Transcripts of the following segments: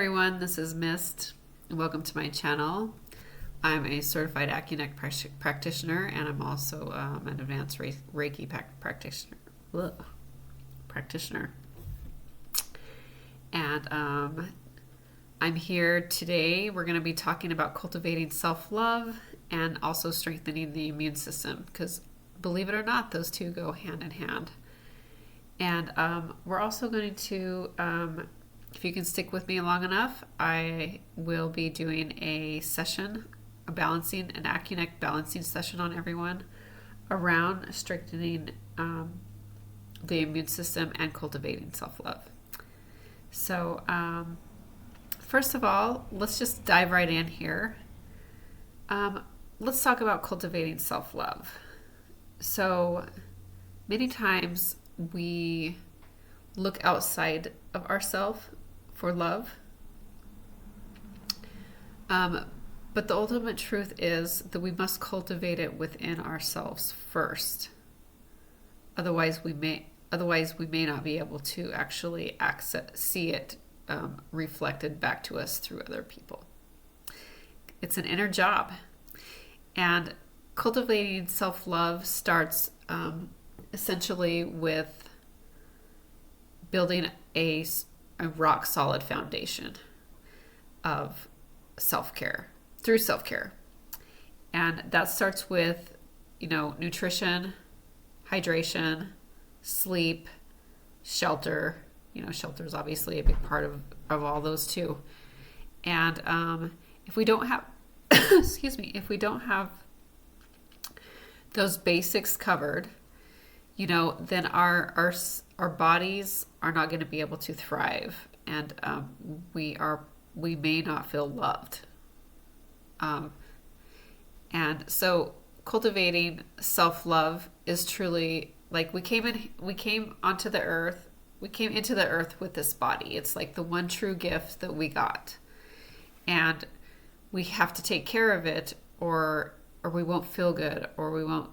Everyone, this is Mist. Welcome to my channel. I'm a certified Accunect practitioner, and I'm also an advanced Reiki practitioner. Practitioner. And I'm here today. We're going to be talking about cultivating self-love and also strengthening the immune system, because believe it or not, those two go hand in hand. And we're also going to if you can stick with me long enough, I will be doing a session, an Accunect balancing session on everyone around strengthening the immune system and cultivating self-love. So first of all, let's just dive right in here. Let's talk about cultivating self-love. So many times we look outside of ourselves for love. But the ultimate truth is that we must cultivate it within ourselves first. Otherwise, we may not be able to actually see it reflected back to us through other people. It's an inner job. And cultivating self-love starts essentially with building a rock solid foundation of self-care through self-care. And that starts with, nutrition, hydration, sleep, shelter. Shelter is obviously a big part of all those too. And if we don't have, if we don't have those basics covered, then our bodies are not going to be able to thrive, and we may not feel loved. And so cultivating self-love is truly like we came into the earth with this body. It's like the one true gift that we got, and we have to take care of it, or we won't feel good, or we won't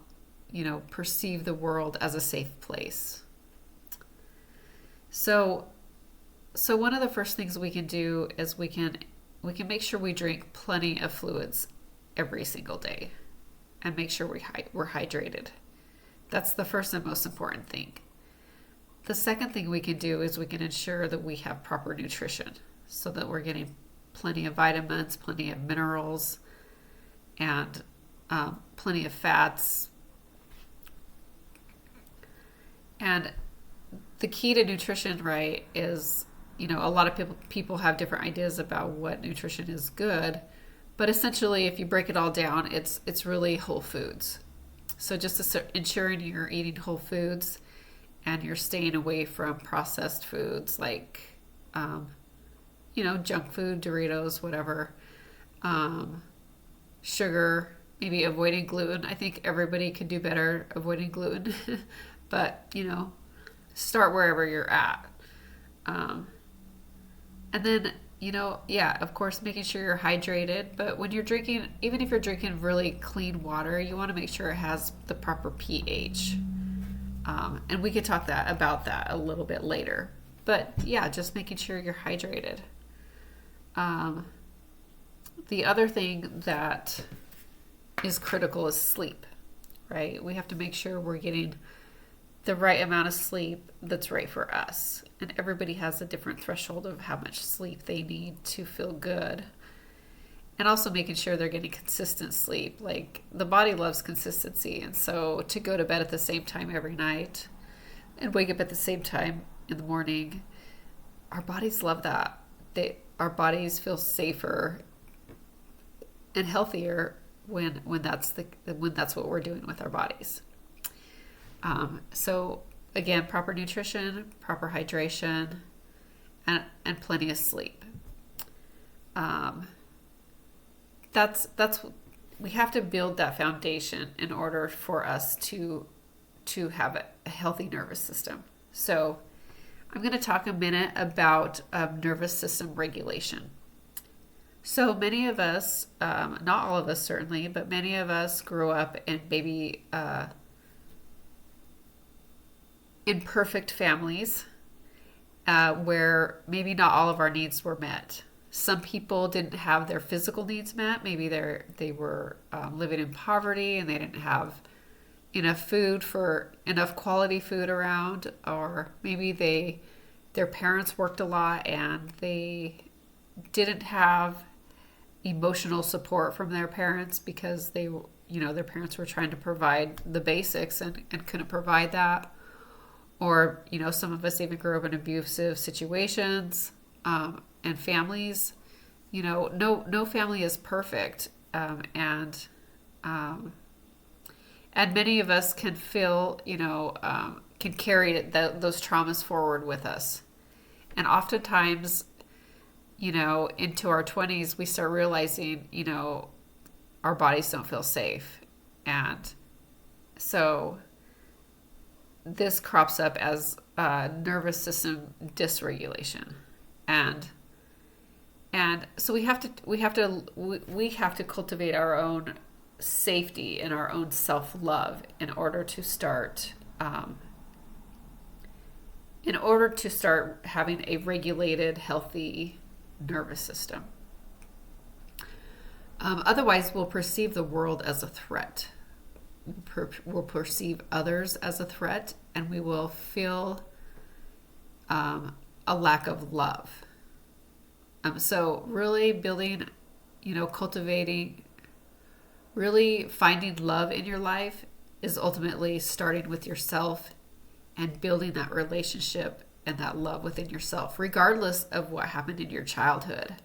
perceive the world as a safe place. So one of the first things we can do is we can make sure we drink plenty of fluids every single day, and make sure we're hydrated. That's the first and most important thing. The second thing we can do is we can ensure that we have proper nutrition, so that we're getting plenty of vitamins, plenty of minerals, and plenty of fats. And the key to nutrition, right, is, a lot of people have different ideas about what nutrition is good, but essentially, if you break it all down, it's really whole foods. So just ensuring you're eating whole foods, and you're staying away from processed foods like, junk food, Doritos, whatever, sugar, maybe avoiding gluten. I think everybody could do better avoiding gluten. But, start wherever you're at. And then, of course, making sure you're hydrated. But when you're drinking, even if you're drinking really clean water, you want to make sure it has the proper pH. And we could talk about that a little bit later. But, yeah, just making sure you're hydrated. The other thing that is critical is sleep, right? We have to make sure we're getting the right amount of sleep that's right for us. And everybody has a different threshold of how much sleep they need to feel good. And also making sure they're getting consistent sleep. Like, the body loves consistency. And so to go to bed at the same time every night and wake up at the same time in the morning, our bodies love that. Our bodies feel safer and healthier when that's what we're doing with our bodies. So again, proper nutrition, proper hydration, and plenty of sleep. We have to build that foundation in order for us to have a healthy nervous system. So I'm going to talk a minute about nervous system regulation. So many of us, not all of us certainly, but many of us grew up in maybe imperfect families where maybe not all of our needs were met. Some people didn't have their physical needs met. Maybe they were living in poverty and they didn't have enough quality food around, or maybe their parents worked a lot and they didn't have emotional support from their parents because their parents were trying to provide the basics and couldn't provide that. Or, some of us even grew up in abusive situations, and families. No family is perfect. And many of us can feel, can carry those traumas forward with us. And oftentimes, into our 20s, we start realizing, our bodies don't feel safe. And so this crops up as nervous system dysregulation. And so we have to cultivate our own safety and our own self-love in order to start having a regulated, healthy nervous system. Otherwise, we'll perceive the world as a threat. We'll perceive others as a threat, and we will feel a lack of love. So really building, cultivating, really finding love in your life is ultimately starting with yourself and building that relationship and that love within yourself, regardless of what happened in your childhood.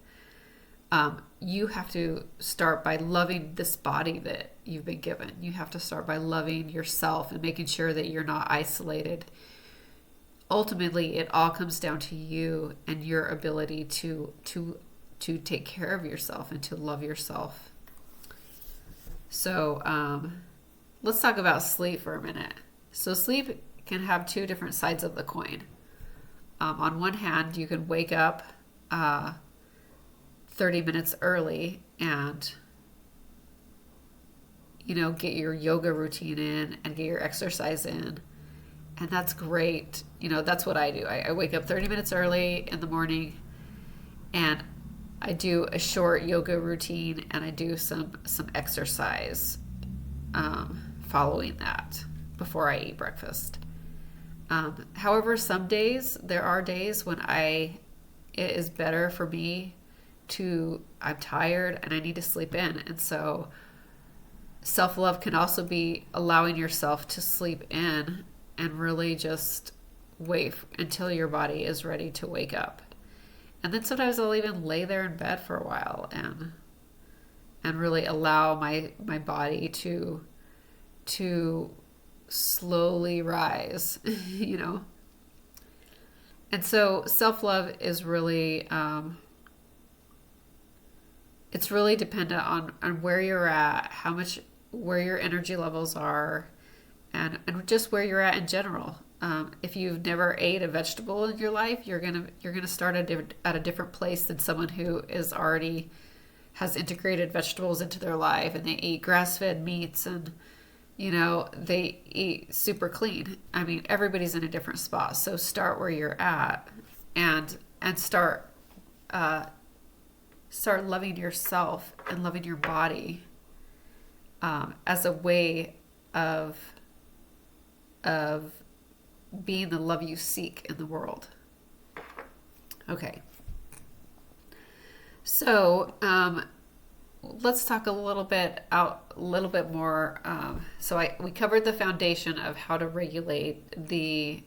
You have to start by loving this body that you've been given. You have to start by loving yourself and making sure that you're not isolated. Ultimately, it all comes down to you and your ability to take care of yourself and to love yourself. So let's talk about sleep for a minute. So sleep can have two different sides of the coin. On one hand, you can wake up 30 minutes early and get your yoga routine in and get your exercise in, and that's great. That's what I do. I wake up 30 minutes early in the morning and I do a short yoga routine and I do some exercise following that before I eat breakfast. However, there are days when it is better for me I'm tired and I need to sleep in. And so self-love can also be allowing yourself to sleep in and really just wait until your body is ready to wake up. And then sometimes I'll even lay there in bed for a while and really allow my body to slowly rise, And so self-love is really, it's really dependent on where you're at, where your energy levels are, and just where you're at in general. If you've never ate a vegetable in your life, you're gonna start at a different place than someone who has integrated vegetables into their life and they eat grass-fed meats and they eat super clean. I mean, everybody's in a different spot. So start where you're at and start loving yourself and loving your body as a way of being the love you seek in the world. Okay. So let's talk a little bit more. So we covered the foundation of how to regulate the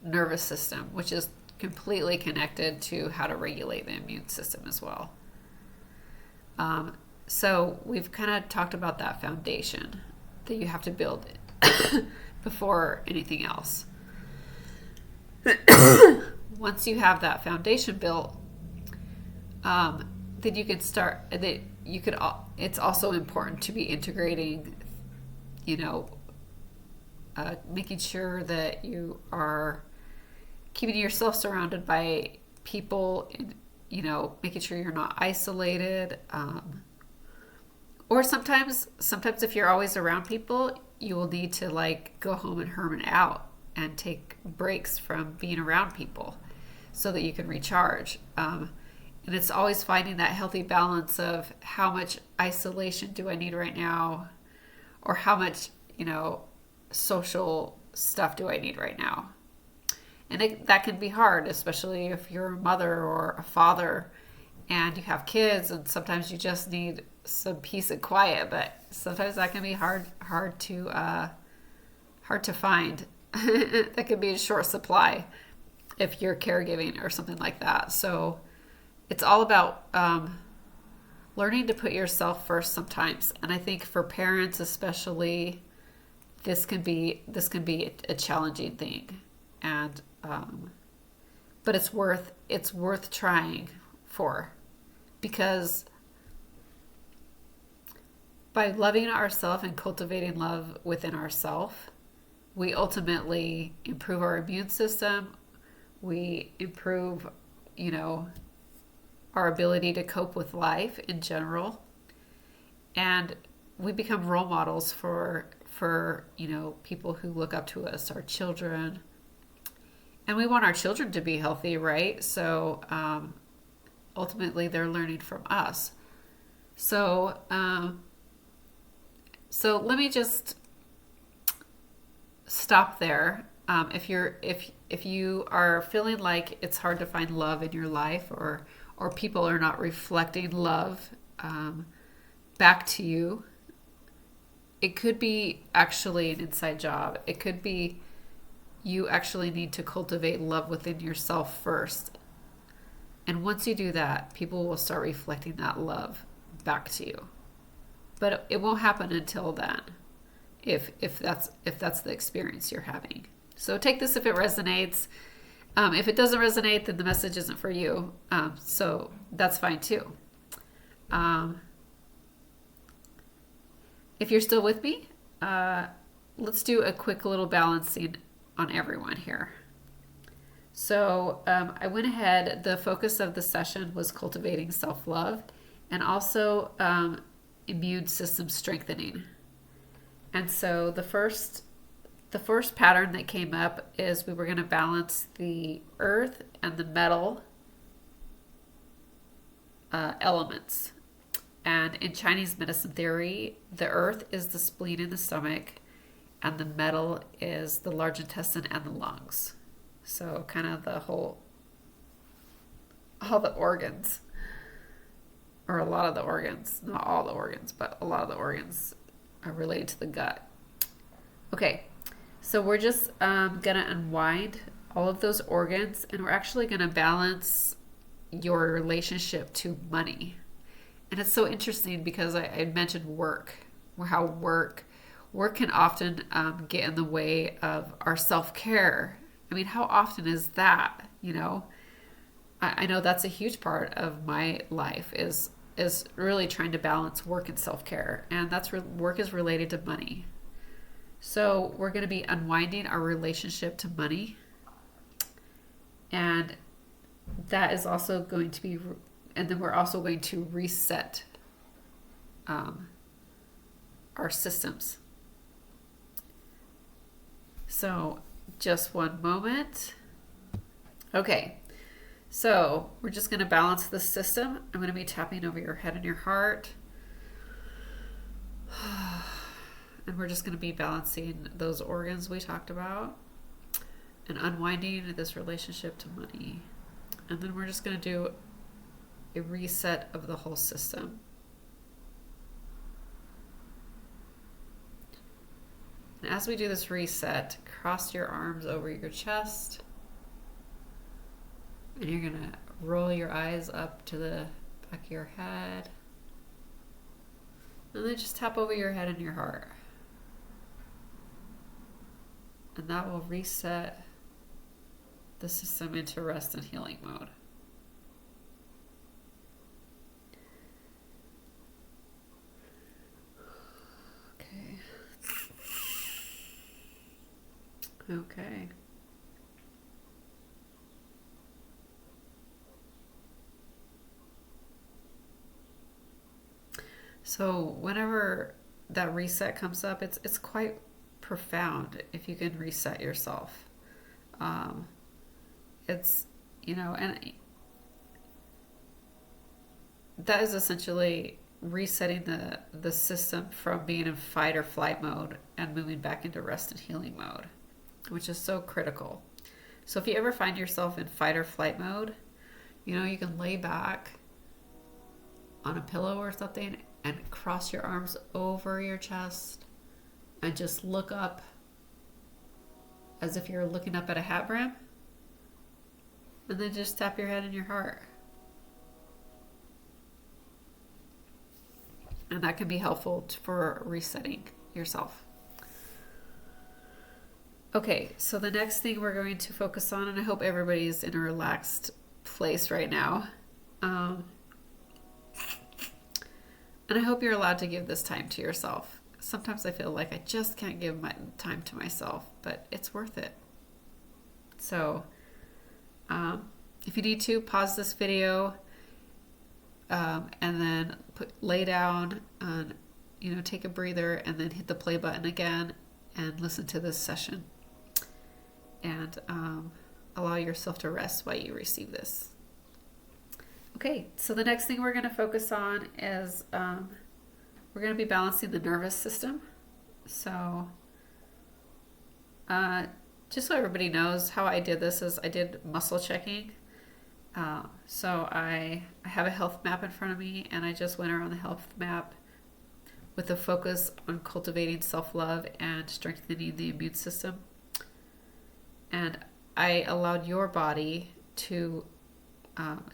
nervous system, which is completely connected to how to regulate the immune system as well. So we've kind of talked about that foundation that you have to build before anything else. Once you have that foundation built, then you can start. It's also important to be integrating, making sure that you are keeping yourself surrounded by people, and making sure you're not isolated. Or sometimes if you're always around people, you will need to go home and hermit out and take breaks from being around people so that you can recharge. And it's always finding that healthy balance of how much isolation do I need right now, or how much, social stuff do I need right now. And that can be hard, especially if you're a mother or a father and you have kids, and sometimes you just need some peace and quiet. But sometimes that can be hard to find. That could be in short supply if you're caregiving or something like that. So it's all about learning to put yourself first sometimes. And I think for parents especially, this can be a challenging thing. And but it's worth trying for, because by loving ourselves and cultivating love within ourselves, we ultimately improve our immune system. We improve, our ability to cope with life in general, and we become role models for people who look up to us, our children, and we want our children to be healthy, right? So ultimately, they're learning from us. So so let me just stop there. If you are feeling like it's hard to find love in your life, or people are not reflecting love back to you, it could be actually an inside job. It could be you actually need to cultivate love within yourself first. And once you do that, people will start reflecting that love back to you. But it won't happen until then, if that's the experience you're having. So take this if it resonates. If it doesn't resonate, then the message isn't for you. So that's fine too. If you're still with me, let's do a quick little balancing on everyone here. So I went ahead, the focus of the session was cultivating self-love, and also immune system strengthening. And so the first pattern that came up is we were going to balance the earth and the metal elements. And in Chinese medicine theory, the earth is the spleen in the stomach, and the metal is the large intestine and the lungs. So kind of all the organs, or a lot of the organs, not all the organs, but a lot of the organs are related to the gut. Okay, so we're just going to unwind all of those organs, and we're actually going to balance your relationship to money. And it's so interesting because I mentioned work, how work can often get in the way of our self-care. I mean, how often is that? I know that's a huge part of my life is really trying to balance work and self-care, and work is related to money. So we're going to be unwinding our relationship to money, and that is also going to be, and then we're also going to reset our systems. So just one moment. Okay, so we're just going to balance the system. I'm going to be tapping over your head and your heart. And we're just going to be balancing those organs we talked about and unwinding this relationship to money. And then we're just going to do a reset of the whole system. And as we do this reset, cross your arms over your chest. And you're going to roll your eyes up to the back of your head. And then just tap over your head and your heart. And that will reset the system into rest and healing mode. Okay. So whenever that reset comes up, it's quite profound if you can reset yourself. It's, and that is essentially resetting the system from being in fight or flight mode and moving back into rest and healing mode, which is so critical. So if you ever find yourself in fight or flight mode, you can lay back on a pillow or something and cross your arms over your chest and just look up as if you're looking up at a hat brim, and then just tap your head in your heart. And that can be helpful for resetting yourself. Okay, so the next thing we're going to focus on, and I hope everybody's in a relaxed place right now. And I hope you're allowed to give this time to yourself. Sometimes I feel like I just can't give my time to myself, but it's worth it. So if you need to, pause this video and then lay down and take a breather, and then hit the play button again and listen to this session, and allow yourself to rest while you receive this. Okay, so the next thing we're going to focus on is we're going to be balancing the nervous system. So just so everybody knows, how I did this is I did muscle checking. So I have a health map in front of me, and I just went around the health map with a focus on cultivating self-love and strengthening the immune system. And I allowed your body to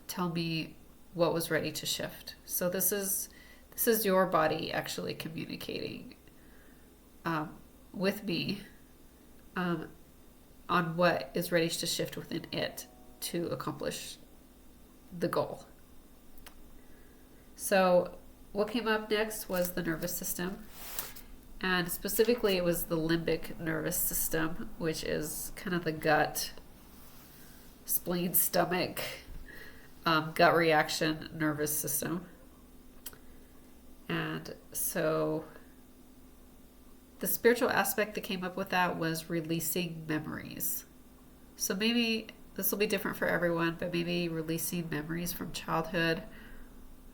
tell me what was ready to shift. So this is your body actually communicating with me on what is ready to shift within it to accomplish the goal. So what came up next was the nervous system, and specifically it was the limbic nervous system, which is kind of the gut, spleen, stomach, gut reaction nervous system. And so the spiritual aspect that came up with that was releasing memories. So maybe this will be different for everyone, but maybe releasing memories from childhood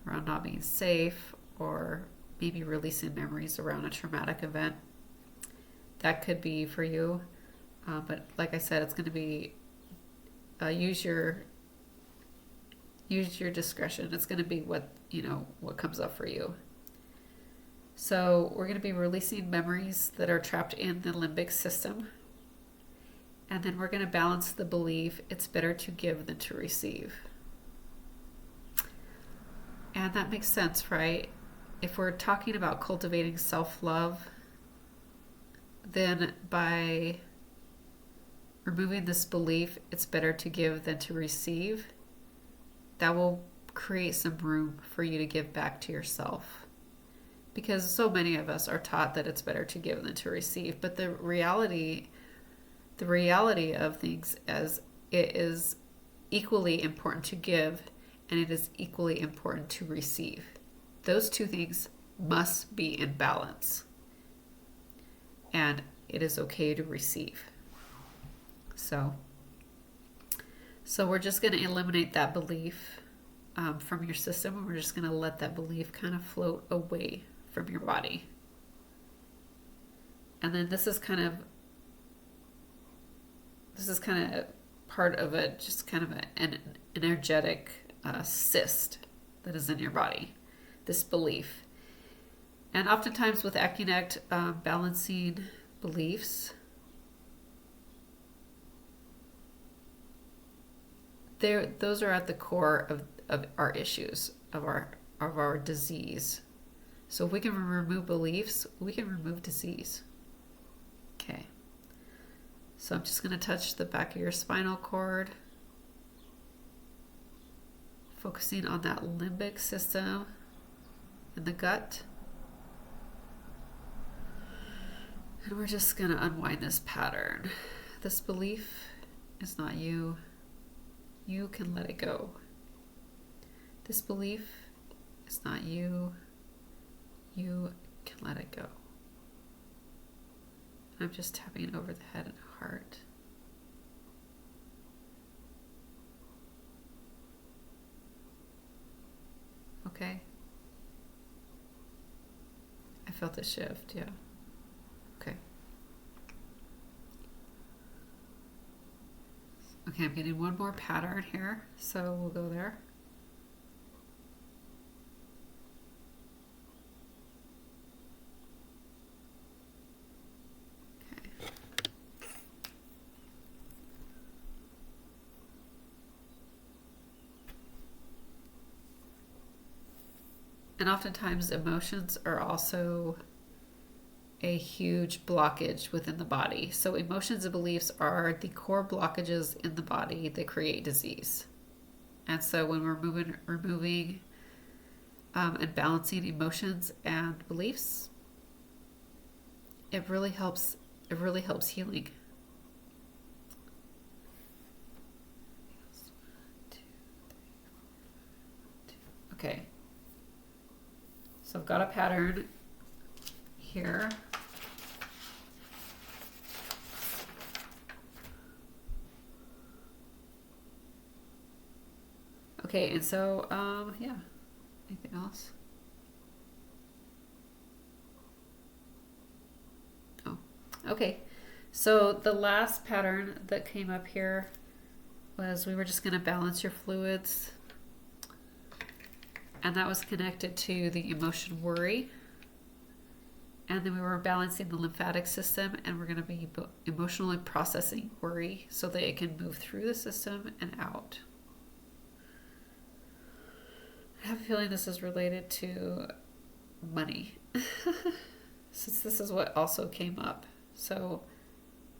around not being safe, or maybe releasing memories around a traumatic event. That could be for you. But like I said, it's going to be use your discretion. It's going to be what comes up for you. So we're going to be releasing memories that are trapped in the limbic system. And then we're going to balance the belief it's better to give than to receive. And that makes sense, right? If we're talking about cultivating self-love, then by removing this belief it's better to give than to receive, that will create some room for you to give back to yourself. Because so many of us are taught that it's better to give than to receive. But the reality of things is it is equally important to give, and it is equally important to receive. Those two things must be in balance. And it is okay to receive. So we're just going to eliminate that belief from your system, and we're just going to let that belief kind of float away from your body. And then this is kind of part of it, just kind of an energetic cyst that is in your body, this belief. And oftentimes with Accunect, balancing beliefs, those are at the core of our issues, of our disease. So if we can remove beliefs, we can remove disease. Okay. So I'm just going to touch the back of your spinal cord, focusing on that limbic system in the gut. And we're just going to unwind this pattern. This belief is not you. You can let it go. This belief is not you. You can let it go. I'm just tapping over the head and heart. okay? I felt a shift, yeah. Okay. Okay, I'm getting one more pattern here, so we'll go there. Okay. And oftentimes emotions are also a huge blockage within the body. So emotions and beliefs are the core blockages in the body that create disease. And so when we're removing and balancing emotions and beliefs, it really helps. It really helps healing. Okay. So I've got a pattern here. Okay, and so, yeah. Anything else? Oh, okay. So the last pattern that came up here was we were just going to balance your fluids. And that was connected to the emotion worry. And then we were balancing the lymphatic system, and we're going to be emotionally processing worry so that it can move through the system and out. I have a feeling this is related to money, since this is what also came up. So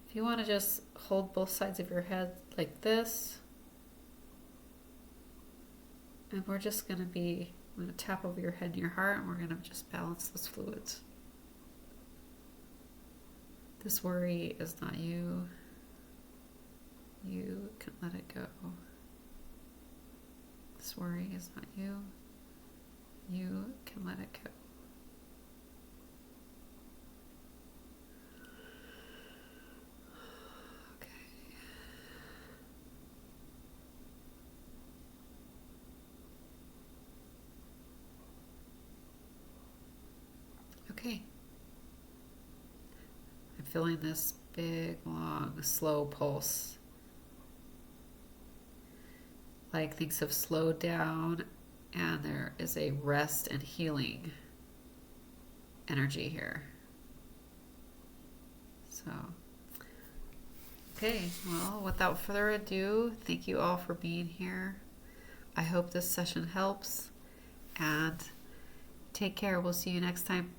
if you want to just hold both sides of your head like this, and we're just going to be, I'm going to tap over your head and your heart, and we're going to just balance those fluids. This worry is not you. You can let it go. This worry is not you. You can let it go. Okay. I'm feeling this big, long, slow pulse. Like things have slowed down and there is a rest and healing energy here. So, okay, well, without further ado, thank you all for being here. I hope this session helps, and take care. We'll see you next time.